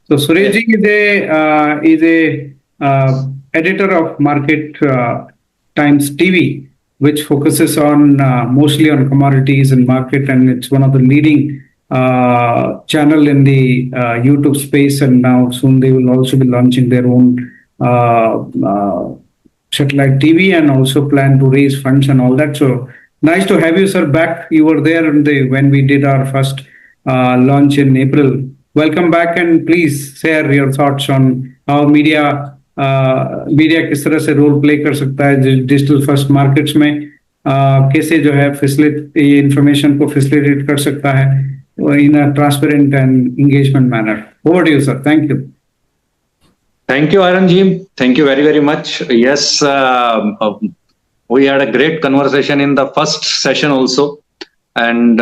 So Sureshji is a editor of Market Times TV, which focuses on mostly on commodities and market, and it's one of the leading channel in the YouTube space. And now soon they will also be launching their own satellite TV, and also plan to raise funds and all that. So nice to have you, sir, back. You were there when we did our first launch in April. Welcome back, and please share your thoughts on how media किस तरह से role play कर सकता है digital first markets में, कैसे जो है ये इंफॉर्मेशन को फैसिलिटेट कर सकता है in a transparent and engagement manner. Over to you, sir. Thank you. Thank you, Aaron ji. Thank you very, very much. Yes, we had a great conversation in the first session also, and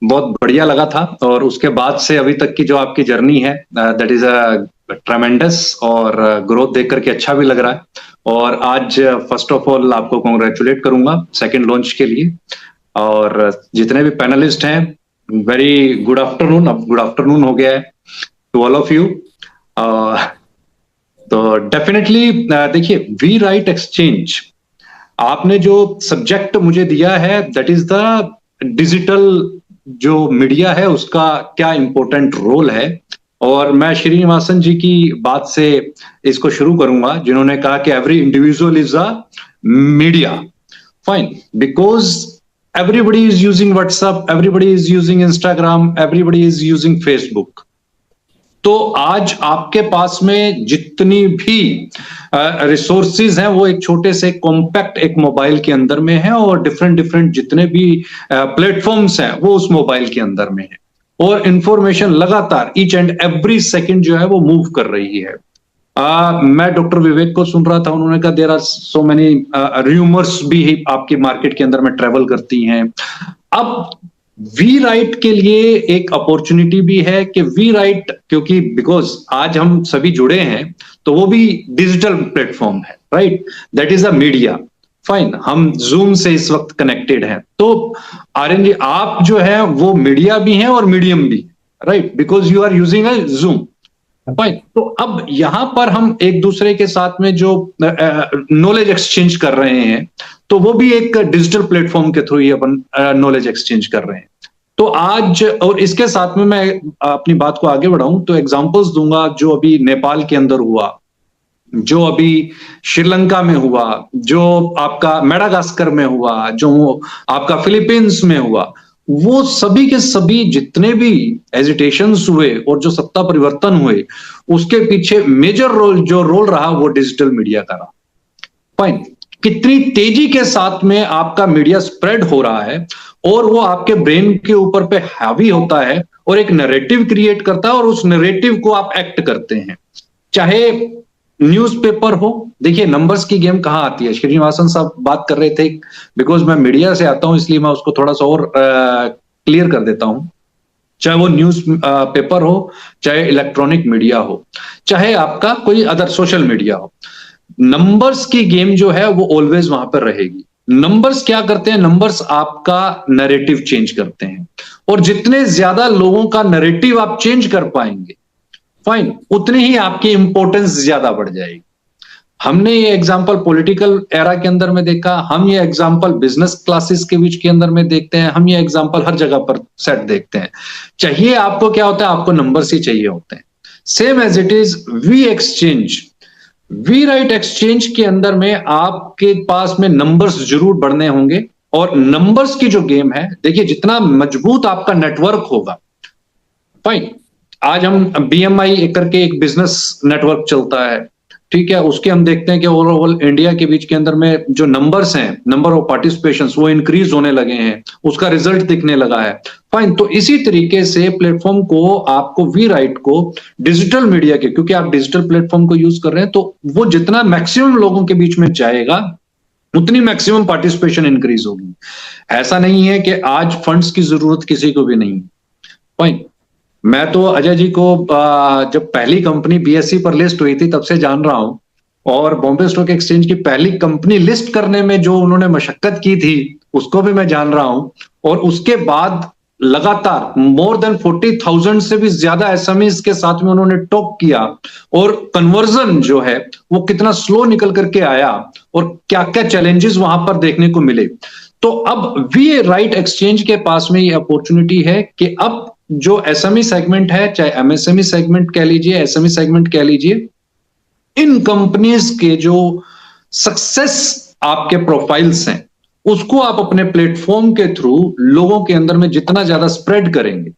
बहुत बढ़िया लगा था. और उसके बाद से अभी तक की जो आपकी जर्नी है, that is a tremendous, और ग्रोथ देख करके अच्छा भी लग रहा है. और आज फर्स्ट ऑफ ऑल आपको कॉन्ग्रेचुलेट करूंगा सेकेंड लॉन्च के लिए. और जितने भी पैनलिस्ट हैं, वेरी गुड आफ्टरनून. अब गुड आफ्टरनून हो गया है टू ऑल ऑफ यू. तो डेफिनेटली देखिए, वी राइट एक्सचेंज, आपने जो सब्जेक्ट मुझे दिया है, दैट इज द डिजिटल जो मीडिया है उसका क्या इंपॉर्टेंट रोल है. और मैं श्रीनिवासन जी की बात से इसको शुरू करूंगा, जिन्होंने कहा कि every individual is a media. Fine, because everybody is using WhatsApp, everybody is using Instagram, everybody is using Facebook. तो आज आपके पास में जितनी भी रिसोर्सेज हैं वो एक छोटे से कॉम्पैक्ट एक मोबाइल के अंदर में है, और डिफरेंट जितने भी प्लेटफॉर्म्स हैं वो उस मोबाइल के अंदर में है. और इंफॉर्मेशन लगातार ईच एंड एवरी सेकंड जो है वो मूव कर रही है. मैं डॉक्टर विवेक को सुन रहा था, उन्होंने कहा there are so many rumours भी आपकी मार्केट के अंदर में ट्रेवल करती हैं. अब वी राइट के लिए एक अपॉर्चुनिटी भी है कि वी राइट, क्योंकि बिकॉज आज हम सभी जुड़े हैं तो वो भी डिजिटल प्लेटफॉर्म है, right, that is a media. Fine, हम जूम से इस वक्त कनेक्टेड हैं. तो आर्यन जी, आप जो है वो मीडिया भी हैं और मीडियम भी, right, because you are using a Zoom. Fine, तो अब यहां पर हम एक दूसरे के साथ में जो नॉलेज एक्सचेंज कर रहे हैं, तो वो भी एक डिजिटल प्लेटफॉर्म के थ्रू ही अपन नॉलेज एक्सचेंज कर रहे हैं. तो आज, और इसके साथ में मैं अपनी बात को आगे बढ़ाऊं तो एग्जांपल्स दूंगा, जो अभी नेपाल के अंदर हुआ, जो अभी श्रीलंका में हुआ, जो आपका मेडागास्कर में हुआ, जो आपका फिलीपींस में हुआ, वो सभी के सभी जितने भी एजिटेशंस हुए और जो सत्ता परिवर्तन हुए, उसके पीछे मेजर रोल रहा वो डिजिटल मीडिया का रहा. फाइन, कितनी तेजी के साथ में आपका मीडिया स्प्रेड हो रहा है, और वो आपके ब्रेन के ऊपर पे हावी होता है और एक नैरेटिव क्रिएट करता है, और उस नैरेटिव को आप एक्ट करते हैं. चाहे न्यूज़पेपर हो, देखिए नंबर्स की गेम कहां आती है. श्रीनिवासन साहब बात कर रहे थे, बिकॉज मैं मीडिया से आता हूं इसलिए मैं उसको थोड़ा सा और क्लियर कर देता हूं. चाहे वो न्यूज पेपर हो, चाहे इलेक्ट्रॉनिक मीडिया हो, चाहे आपका कोई अदर सोशल मीडिया हो, नंबर्स की गेम जो है वो ऑलवेज वहां पर रहेगी. नंबर्स क्या करते हैं? नंबर्स आपका नैरेटिव चेंज करते हैं, और जितने ज्यादा लोगों का नैरेटिव आप चेंज कर पाएंगे, फाइन, उतनी ही आपकी इंपॉर्टेंस ज्यादा बढ़ जाएगी. हमने ये एग्जांपल पॉलिटिकल एरा के अंदर में देखा, हम ये एग्जांपल बिजनेस क्लासेस के बीच के अंदर में देखते हैं, हम ये एग्जांपल हर जगह पर सेट देखते हैं. चाहिए आपको क्या होता है? आपको नंबर्स ही चाहिए होते हैं. Same as it is we exchange, we right exchange के अंदर में आपके पास में नंबर्स जरूर बढ़ने होंगे. और नंबर्स की जो गेम है, देखिए जितना मजबूत आपका नेटवर्क होगा, फाइन, आज हम BMI करके एक बिजनेस नेटवर्क चलता है, ठीक है, उसके हम देखते हैं कि ओवरऑल इंडिया के बीच के अंदर में जो नंबर्स हैं, नंबर ऑफ पार्टिसिपेशंस, वो इंक्रीज होने लगे हैं, उसका रिजल्ट दिखने लगा है. फाइन, तो इसी तरीके से प्लेटफॉर्म को, आपको वी राइट को डिजिटल मीडिया के, क्योंकि आप डिजिटल प्लेटफॉर्म को यूज कर रहे हैं, तो वो जितना मैक्सिमम लोगों के बीच में जाएगा, उतनी मैक्सिमम पार्टिसिपेशन इंक्रीज होगी. ऐसा नहीं है कि आज फंड्स की जरूरत किसी को भी नहीं. फाइन, मैं तो अजय जी को जब पहली कंपनी BSE पर लिस्ट हुई थी तब से जान रहा हूं, और बॉम्बे स्टॉक एक्सचेंज की पहली कंपनी लिस्ट करने में जो उन्होंने मशक्कत की थी उसको भी मैं जान रहा हूं. और उसके बाद लगातार मोर देन 40,000 से भी ज्यादा एसएमईज के साथ में उन्होंने टॉक किया, और कन्वर्जन जो है वो कितना स्लो निकल करके आया, और क्या क्या चैलेंजेस वहां पर देखने को मिले। तो अब वी राइट एक्सचेंज के पास में ये अपॉर्चुनिटी है कि अब जो एसएमई सेगमेंट है, चाहे एमएसएमई सेगमेंट कह लीजिए, एसएमई सेगमेंट कह लीजिए, इन कंपनीज के जो सक्सेस आपके प्रोफाइल्स हैं, उसको आप अपने प्लेटफॉर्म के थ्रू लोगों के अंदर में जितना ज्यादा स्प्रेड करेंगे,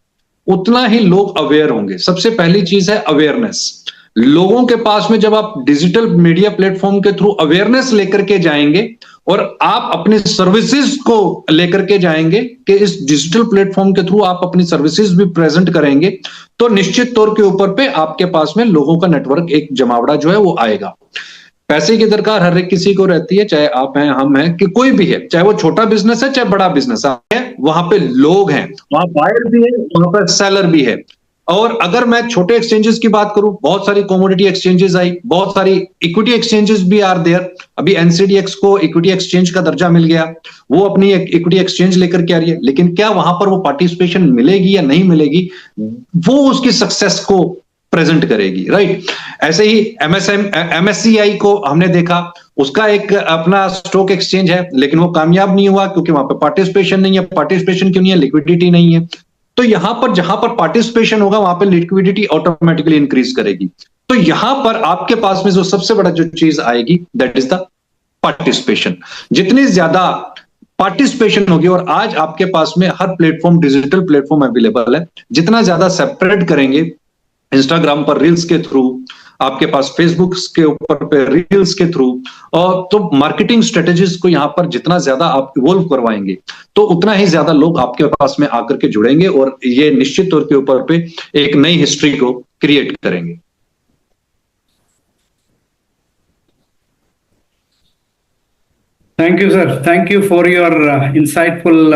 उतना ही लोग अवेयर होंगे। सबसे पहली चीज है अवेयरनेस। लोगों के पास में जब आप डिजिटल मीडिया प्लेटफॉर्म के थ्रू अवेयरनेस लेकर के जाएंगे, और आप अपनी सर्विसेज को लेकर के जाएंगे कि इस डिजिटल प्लेटफॉर्म के थ्रू आप अपनी सर्विसेज भी प्रेजेंट करेंगे, तो निश्चित तौर के ऊपर पे आपके पास में लोगों का नेटवर्क, एक जमावड़ा जो है वो आएगा। पैसे की दरकार हर एक किसी को रहती है, चाहे आप हैं, हम हैं, कि कोई भी है, चाहे वो छोटा बिजनेस है, चाहे बड़ा बिजनेस है, वहां पे लोग हैं, वहां बायर भी है, वहां पर सेलर भी है। और अगर मैं छोटे एक्सचेंजेस की बात करूं, बहुत सारी कमोडिटी एक्सचेंजेस आई, बहुत सारी इक्विटी एक्सचेंजेस भी आर देयर। अभी एनसीडीएक्स को इक्विटी एक्सचेंज का दर्जा मिल गया, वो अपनी इक्विटी एक्सचेंज लेकर के आ रही है, लेकिन क्या वहां पर वो पार्टिसिपेशन मिलेगी या नहीं मिलेगी, वो उसकी सक्सेस को प्रेजेंट करेगी, राइट। ऐसे ही एमएससीआई को हमने देखा, उसका एक अपना स्टॉक एक्सचेंज है, लेकिन वो कामयाब नहीं हुआ, क्योंकि वहां पे पार्टिसिपेशन नहीं है। पार्टिसिपेशन क्यों नहीं है? लिक्विडिटी नहीं है। तो यहां पर जहां पर पार्टिसिपेशन होगा, वहां पर लिक्विडिटी ऑटोमेटिकली इंक्रीज करेगी। तो यहां पर आपके पास में जो सबसे बड़ा जो चीज आएगी, दैट इज द पार्टिसिपेशन। जितनी ज्यादा पार्टिसिपेशन होगी, और आज आपके पास में हर प्लेटफॉर्म, डिजिटल प्लेटफॉर्म अवेलेबल है, जितना ज्यादा सेपरेट करेंगे, इंस्टाग्राम पर रील्स के थ्रू, आपके पास फेसबुक के ऊपर पे रील्स के थ्रू, और तो मार्केटिंग स्ट्रेटेजीज को यहां पर जितना ज्यादा आप इवॉल्व करवाएंगे, तो उतना ही ज्यादा लोग आपके पास में आकर के जुड़ेंगे, और ये निश्चित तौर के ऊपर पे एक नई हिस्ट्री को क्रिएट करेंगे। Thank you, sir. Thank you for your insightful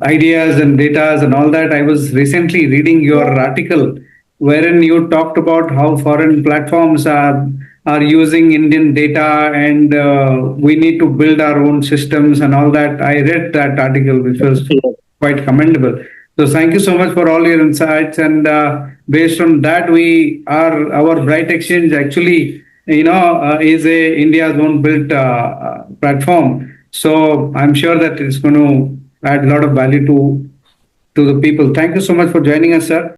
ideas and data and all that. I was recently reading your article wherein you talked about how foreign platforms are using Indian data, and we need to build our own systems and all that. I read that article, which was quite commendable. So thank you so much for all your insights. And based on that, our Bright Exchange actually, is India's own built platform. So I'm sure that it's going to add a lot of value to the people. Thank you so much for joining us, sir.